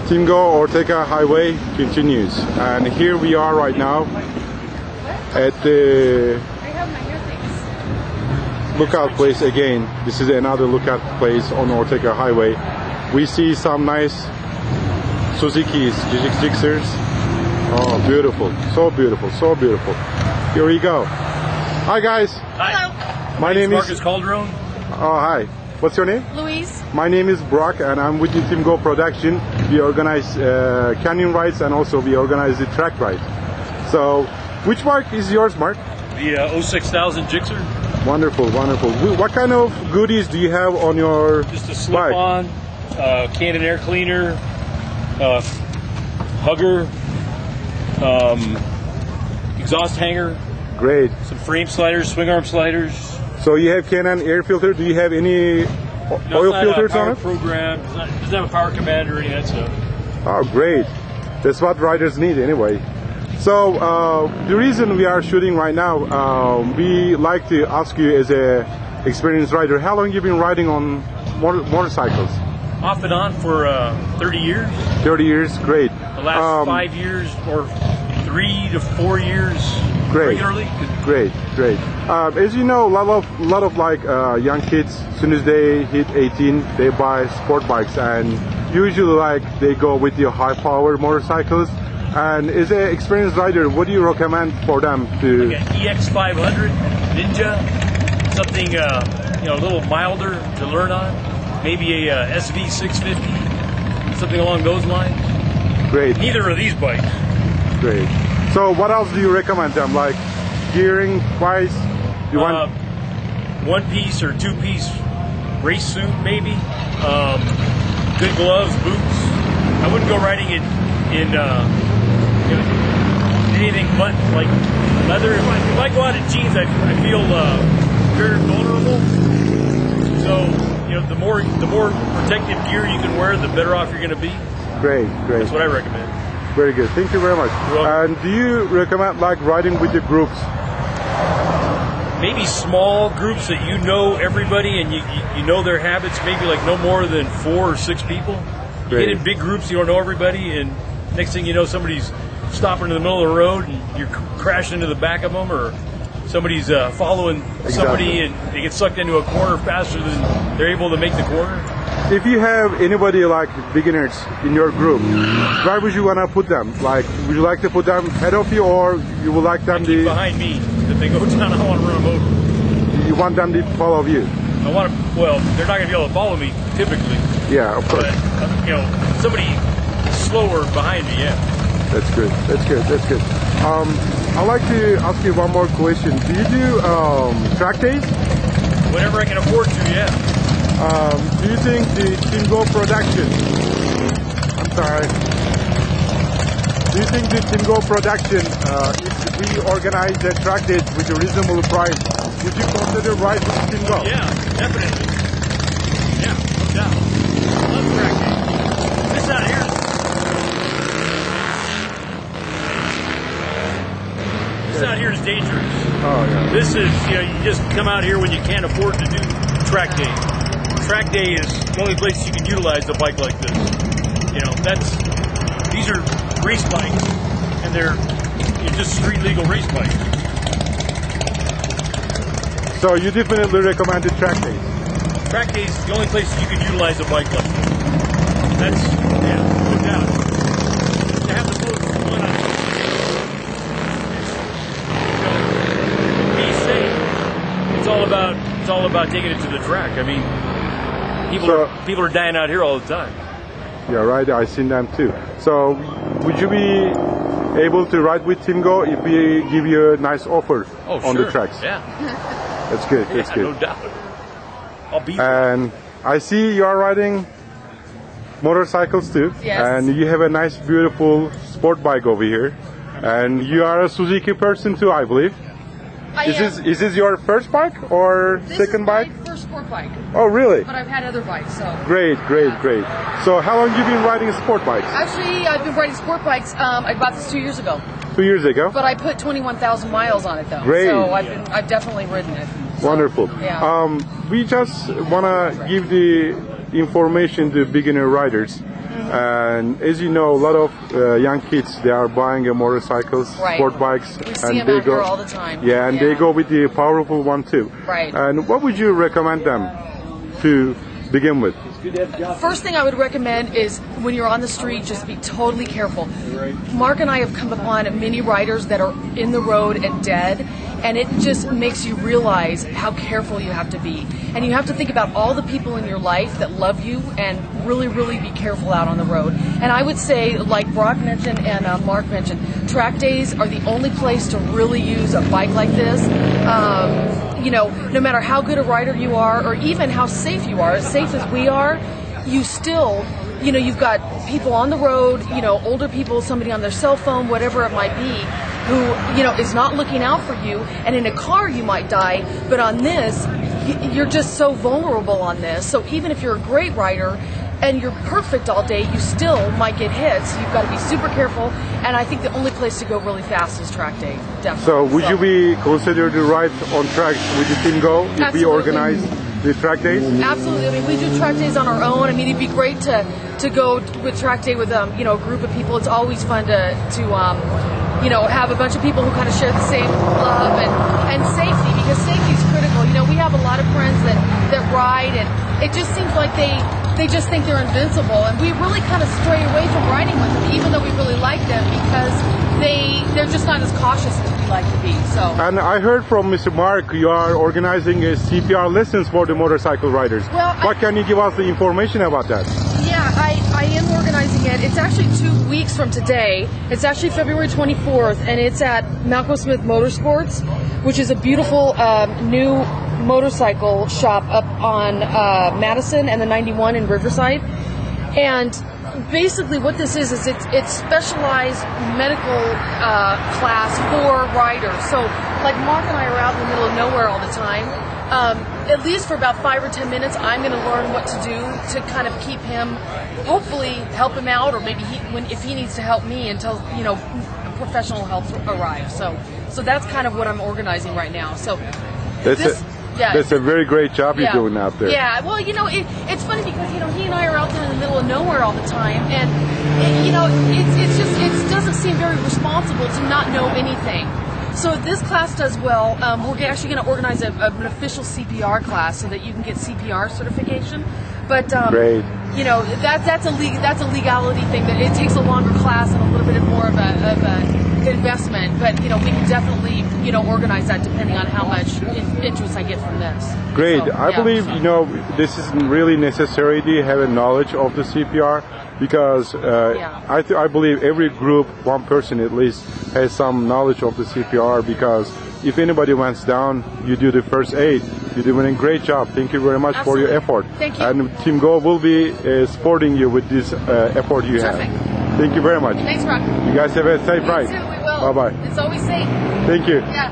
Timgo Ortega Highway continues, and here we are right now at the lookout place again. This is another lookout place on Ortega Highway. We see some nice Suzuki's GSX-Rs. Oh, beautiful, so beautiful, so beautiful. Here we go. Hi guys. Hi. My name is Mark Calderon. Oh, hi. What's your name? Louise. My name is Brock, and I'm with the Timgo production. We organize canyon rides, and also we organize the track ride. So, which bike is yours, Mark? The 06000 Gixxer. Wonderful, wonderful. What kind of goodies do you have on your Just a slip-on, Canon air cleaner, hugger, exhaust hanger. Great. Some frame sliders, swing arm sliders. So you have Canon air filter. Do you have any oil filters on it? Program. Doesn't have a power command or any of that stuff. Oh, great. That's what riders need anyway. So the reason we are shooting right now, we like to ask you as a experienced rider, how long have you been riding on motorcycles? Off and on for 30 years. 30 years, great. The last 5 years or 3 to 4 years regularly. Great. As you know, a lot of like young kids, as soon as they hit 18, they buy sport bikes, and usually like they go with the high power motorcycles. And as an experienced rider, what do you recommend for them to? Like an EX500 Ninja, something a little milder to learn on. Maybe a SV650, something along those lines. Great. Neither of these bikes. Great. So what else do you recommend them? Like gearing wise? You want one piece or two piece race suit maybe. Good gloves, boots. I wouldn't go riding in anything but like leather. If I go out in jeans, I feel very vulnerable. So the more protective gear you can wear, the better off you're going to be. Great. That's what I recommend. Very good. Thank you very much. And do you recommend like riding with the groups? Maybe small groups that you know everybody and you know their habits. Maybe like no more than 4 or 6 people. You get in big groups, you don't know everybody, and next thing you know, somebody's stopping in the middle of the road and you're crashing into the back of them, or somebody's following somebody and they get sucked into a corner faster than they're able to make the corner. If you have anybody like beginners in your group, where would you want to put them? Like, would you like to put them ahead of you, or you would like them to behind me? If they go down, I want to run them over. You want them to follow you? I want to. Well, they're not going to be able to follow me typically. Yeah, of course. But, somebody slower behind me. Yeah. That's good. I'd like to ask you one more question. Do you do track days? Whenever I can afford to, yeah. Do you think the Timgo production? I'm sorry. Do you think the Timgo production, if we organize the track days with a reasonable price, would you consider riding with Timgo? Yeah, definitely. Yeah, no doubt. I love track days. This out here. This out here is dangerous. Oh yeah. This is, you just come out here when you can't afford to do track days. Track day is the only place you can utilize a bike like this. These are race bikes, and they're just street legal race bikes. So you definitely recommend the track days? Track days is the only place you can utilize a bike like this. That's, no doubt. To have the boat going on be safe. It's all about taking it to the track. I mean, people are dying out here all the time. Yeah, right. I've seen them too. So, would you be able to ride with Timgo if we give you a nice offer on the tracks? Yeah. That's good. That's good. No doubt. I'll be there. And I see you are riding motorcycles too. Yes. And you have a nice, beautiful sport bike over here. And you are a Suzuki person too, I believe. Is this your first bike or second bike? This is my first sport bike. Oh, really? But I've had other bikes, so. Great. So how long have you been riding sport bikes? Actually, I've been riding sport bikes. I bought this 2 years ago. 2 years ago? But I put 21,000 miles on it, though. Great. So I've definitely ridden it. So, wonderful. Yeah. We just want to give the information to beginner riders. And as you know, a lot of young kids, they are buying motorcycles, sport bikes, we see them out here all the time. Yeah, and they go with the powerful one too. Right. And what would you recommend them to begin with? First thing I would recommend is when you're on the street, just be totally careful. Mark and I have come upon many riders that are in the road and dead, and it just makes you realize how careful you have to be. And you have to think about all the people in your life that love you and really, really be careful out on the road. And I would say, like Brock mentioned and Mark mentioned, track days are the only place to really use a bike like this. You know, no matter how good a rider you are or even how safe you are, as safe as we are, you still, you know, you've got people on the road, you know, older people, somebody on their cell phone, whatever it might be, who, you know, is not looking out for you. And in a car you might die, but on this, you're just so vulnerable on this. So even if you're a great rider and you're perfect all day, you still might get hit. So you've got to be super careful. And I think the only place to go really fast is track day, definitely. So would you be considered to ride on tracks with the Team Go if we organize the track days? Absolutely. I mean, we do track days on our own. I mean, it'd be great to go with track day with you know, a group of people. It's always fun to you know, have a bunch of people who kind of share the same love and safety, because safety is critical. You know, we have a lot of friends that ride, and it just seems like they just think they're invincible, and we really kind of stray away from riding with them, even though we really like them, because they're just not as cautious as we like to be. So. And I heard from Mr. Mark, you are organizing a CPR lessons for the motorcycle riders. Well, what can you give us the information about that? Yeah, I am organizing it. It's actually 2 weeks from today. It's actually February 24th, and it's at Malcolm Smith Motorsports, which is a beautiful new motorcycle shop up on Madison and the 91 in Riverside. And basically what this is it's specialized medical class for riders. So like Mark and I are out in the middle of nowhere all the time. At least for about 5 or 10 minutes, I'm going to learn what to do to kind of keep him, hopefully help him out, or maybe if he needs to help me until, you know, professional help arrives. So that's kind of what I'm organizing right now. So that's a very great job you're doing out there. Yeah, well, you know, it's funny because, you know, he and I are out there in the middle of nowhere all the time, and you know, it doesn't seem very responsible to not know anything. So this class does well. We're actually going to organize an official CPR class so that you can get CPR certification. But great. You know, that's a legality thing. That it takes a longer class and a little bit more of a investment. But you know, we can definitely, you know, organize that depending on how much interest I get from this. Great. So, I believe, you know, this is really necessary to have a knowledge of the CPR. Because I believe every group, one person at least, has some knowledge of the CPR, because if anybody went down, you do the first aid. You're doing a great job. Thank you very much for your effort. Thank you. And Team Go will be supporting you with this effort you have. Thank you very much. Thanks, Brock. You guys have a safe ride. You too, we will. Bye-bye. It's always safe. Thank you. Yeah.